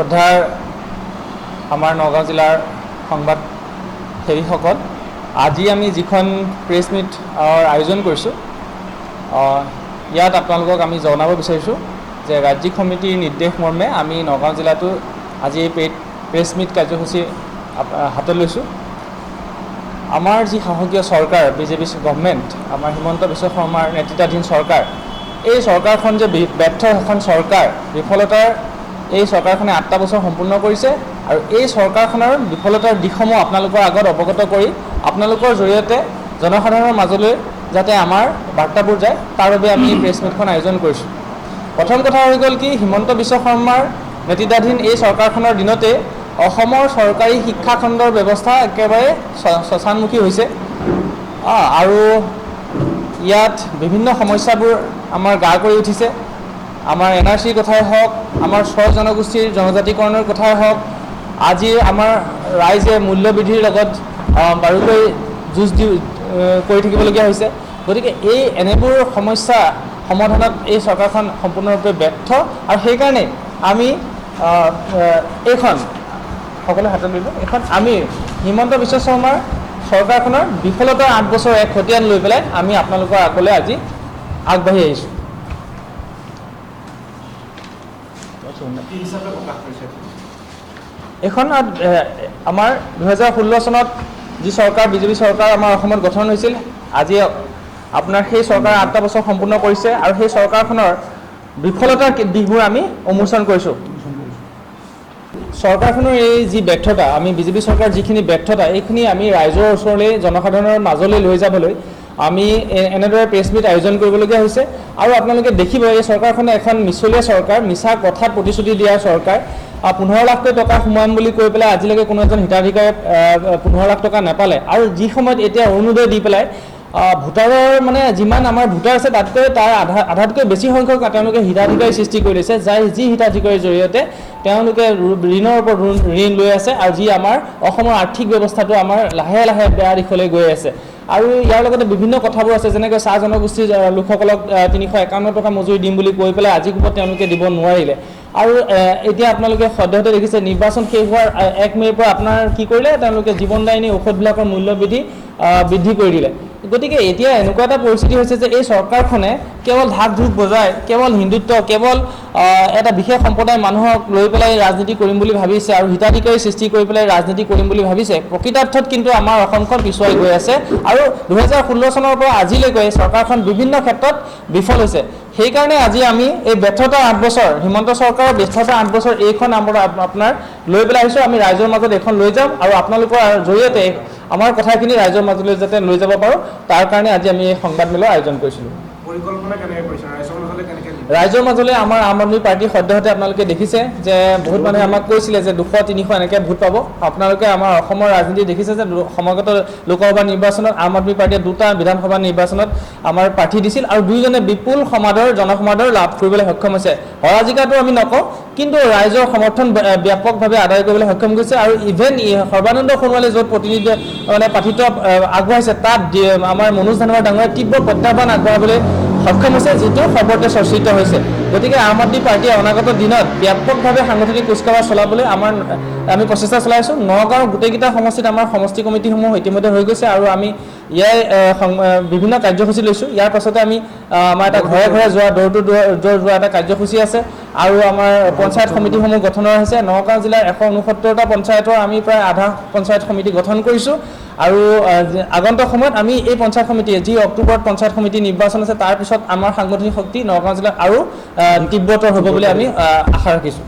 শ্ৰদ্ধাৰ আমাৰ নগাঁও জিলাৰ সংবাদ সেৱীসকল, আজি আমি যিখন প্ৰেছ মিট আয়োজন কৰিছোঁ, ইয়াত আপোনালোকক আমি জনাব বিচাৰিছোঁ যে ৰাজ্যিক সমিতিৰ নিৰ্দেশ মৰ্মে আমি নগাঁও জিলাতো আজি এই প্ৰেছ মিট কাৰ্যসূচী হাতত লৈছোঁ। আমাৰ যি সাহসীয় চৰকাৰ বিজেপি গভৰ্ণমেণ্ট, আমাৰ হিমন্ত বিশ্ব শৰ্মাৰ নেতৃত্বাধীন চৰকাৰ, এই চৰকাৰখন যে ব্যৰ্থ এখন চৰকাৰ, বিফলতাৰ এই চৰকাৰখনে 8টা বছৰ সম্পূৰ্ণ কৰিছে আৰু এই চৰকাৰখনৰ বিফলতাৰ দিশসমূহ আপোনালোকৰ আগত অৱগত কৰি আপোনালোকৰ জৰিয়তে জনসাধাৰণৰ মাজলৈ যাতে আমাৰ বাৰ্তাবোৰ যায় তাৰ বাবে আমি প্ৰেছ মিটখন আয়োজন কৰিছোঁ। প্ৰথম কথা হৈ গ'ল কি, হিমন্ত বিশ্ব শৰ্মাৰ নেতৃত্বাধীন এই চৰকাৰখনৰ দিনতে অসমৰ চৰকাৰী শিক্ষাখণ্ডৰ ব্যৱস্থা একেবাৰে শ্মশানমুখী হৈছে আৰু ইয়াত বিভিন্ন সমস্যাবোৰ আমাৰ গা কৰি উঠিছে। আমাৰ NRCৰ কথাই হওক, আমাৰ জনগোষ্ঠীৰ জনজাতিকৰণৰ কথাই হওক, আজি আমাৰ ৰাইজে মূল্যবৃদ্ধিৰ লগত বাৰুকৈ যুঁজ কৰি থাকিবলগীয়া হৈছে। গতিকে এই এনেবোৰ সমস্যা সমাধানত এই চৰকাৰখন সম্পূৰ্ণৰূপে ব্যৰ্থ আৰু সেইকাৰণে আমি এইখন সকলোৱে হাতত লৈ এইখন আমি হিমন্ত বিশ্ব শৰ্মাৰ চৰকাৰখনৰ বিফলতাৰ 8 বছৰ এক খতিয়ান লৈ পেলাই আমি আপোনালোকৰ আগলৈ আজি আগবাঢ়ি আহিছোঁ। এইখন আমাৰ 2016 চনত যি চৰকাৰ বিজেপি চৰকাৰ আমাৰ অসমত গঠন হৈছিল, আজি আপোনাৰ সেই চৰকাৰ 8টা বছৰ সম্পূৰ্ণ কৰিছে আৰু সেই চৰকাৰখনৰ বিফলতাৰ দিশবোৰ আমি উন্মোচন কৰিছোঁ। চৰকাৰখনৰ এই যি ব্যৰ্থতা, আমি বিজেপি চৰকাৰ যিখিনি ব্যৰ্থতা, এইখিনি আমি ৰাইজৰ ওচৰলৈ জনসাধাৰণৰ মাজলৈ লৈ যাবলৈ আমি এনেদৰে প্ৰেছ মিট আয়োজন কৰিবলগীয়া হৈছে। আৰু আপোনালোকে দেখিব এই চৰকাৰখনে এখন মিছলীয়া চৰকাৰ, মিছা কথাত প্ৰতিশ্ৰুতি দিয়াৰ চৰকাৰ। 15 লাখকৈ টকা সোমাম বুলি কৈ পেলাই আজিলৈকে কোনো এজন হিতাধিকাৰীয়ে 15 লাখ টকা নাপালে আৰু যি সময়ত এতিয়া অৰুণোদয় দি পেলাই ভোটাৰৰ মানে যিমান আমাৰ ভোটাৰ আছে তাতকৈ তাৰ আধাতকৈ বেছি সংখ্যক তেওঁলোকে হিতাধিকাৰী সৃষ্টি কৰি লৈছে, যি হিতাধিকাৰীৰ জৰিয়তে তেওঁলোকে ঋণৰ ওপৰত ঋণ লৈ আছে আৰু যি আমাৰ অসমৰ আৰ্থিক ব্যৱস্থাটো আমাৰ লাহে লাহে বেয়া দিশলৈ গৈ আছে। আৰু ইয়াৰ লগতে বিভিন্ন কথাবোৰ আছে, যেনেকৈ চাহ জনগোষ্ঠীৰ লোকসকলক 351 টকা মজুৰি দিম বুলি কৈ পেলাই আজি কোবত তেওঁলোকে দিব নোৱাৰিলে। আৰু এতিয়া আপোনালোকে সদ্যহতে দেখিছে নিৰ্বাচন শেষ হোৱাৰ 1 মে'ৰ পৰা আপোনাৰ কি কৰিলে, তেওঁলোকে জীৱনদায়িনী ঔষধবিলাকৰ মূল্য বৃদ্ধি কৰি দিলে। গতিকে এতিয়া এনেকুৱা এটা পৰিস্থিতি হৈছে যে এই চৰকাৰখনে কেৱল ঢাক ঢোল বজাই, কেৱল হিন্দুত্ব, কেৱল এটা বিশেষ সম্প্ৰদায়ৰ মানুহক লৈ পেলাই ৰাজনীতি কৰিম বুলি ভাবিছে আৰু হিতাধিকাৰী সৃষ্টি কৰি পেলাই ৰাজনীতি কৰিম বুলি ভাবিছে। প্ৰকৃতাৰ্থত কিন্তু আমাৰ অসমখন পিছুৱাই গৈ আছে আৰু 2016 চনৰ পৰা আজিলৈকে চৰকাৰখন বিভিন্ন ক্ষেত্ৰত বিফল হৈছে। সেইকাৰণে আজি আমি এই ব্যৰ্থতা 8 বছৰ, হিমন্ত চৰকাৰৰ ব্যৰ্থতা 8 বছৰ এইখন আমাৰ আপোনাৰ লৈ পেলাই আহিছোঁ। আমি ৰাইজৰ মাজত এইখন লৈ যাম আৰু আপোনালোকৰ জৰিয়তে আমাৰ কথাখিনি ৰাইজৰ মাজলৈ যাতে লৈ যাব পাৰোঁ, তাৰ কাৰণে আজি আমি এই সংবাদমেলৰ আয়োজন কৰিছিলোঁ। ৰাইজৰ মাজলৈ আমাৰ আম আদমি পাৰ্টি সদ্যহতে আপোনালোকে দেখিছে যে বহুত মানুহে আমাক কৈছিলে যে 200-300 এনেকৈ ভোট পাব। আপোনালোকে আমাৰ অসমৰ ৰাজনীতি দেখিছে যে সমাগত লোকসভা নিৰ্বাচনত আম আদমি পাৰ্টীয়ে 2টা বিধানসভা নিৰ্বাচনত আমাৰ প্ৰাৰ্থী দিছিল আৰু 2জনে বিপুল জনসমাদৰ লাভ কৰিবলৈ সক্ষম হৈছে। হৰাজিকাটো আমি নকওঁ, কিন্তু ৰাইজৰ সমৰ্থন ব্যাপকভাৱে আদায় কৰিবলৈ সক্ষম হৈছে। আৰু ইভেন সৰ্বানন্দ সোণোৱালে য'ত প্ৰাৰ্থিত্ব আগবঢ়াইছে তাত আমাৰ মনোজ ধানোৱাৰ ডাঙৰীয়াই তীব্ৰ প্ৰত্যাহ্বান আগবঢ়াবলৈ সক্ষম হৈছে, যিটো সৰ্বত্ৰ চৰ্চিত হৈছে। গতিকে আম আদমি পাৰ্টীয়ে অনাগত দিনত ব্যাপকভাৱে সাংগঠনিক কুচকাৱাজ চলাবলৈ আমি প্ৰচেষ্টা চলাইছোঁ। নগাঁৱৰ গোটেইকেইটা সমষ্টিত আমাৰ সমষ্টি কমিটিসমূহ ইতিমধ্যে হৈ গৈছে আৰু আমি ইয়াৰ বিভিন্ন কাৰ্যসূচী লৈছোঁ। ইয়াৰ পাছতে আমাৰ এটা ঘৰে ঘৰে যোৱা, ড'ৰ টু ড'ৰ যোৱা এটা কাৰ্যসূচী আছে আৰু আমাৰ পঞ্চায়ত সমিতিসমূহ গঠনৰ হৈছে। নগাঁও জিলাৰ 169টা পঞ্চায়তৰ আমি প্ৰায় আধা পঞ্চায়ত সমিতি গঠন কৰিছোঁ আৰু আগন্তুক সময়ত আমি এই পঞ্চায়ত সমিতিয়ে যি অক্টোবৰত পঞ্চায়ত সমিতি নিৰ্বাচন আছে তাৰ পিছত আমাৰ সাংগঠনিক শক্তি নগাঁও জিলাত আৰু তীব্ৰতৰ হ'ব বুলি আমি আশা ৰাখিছোঁ।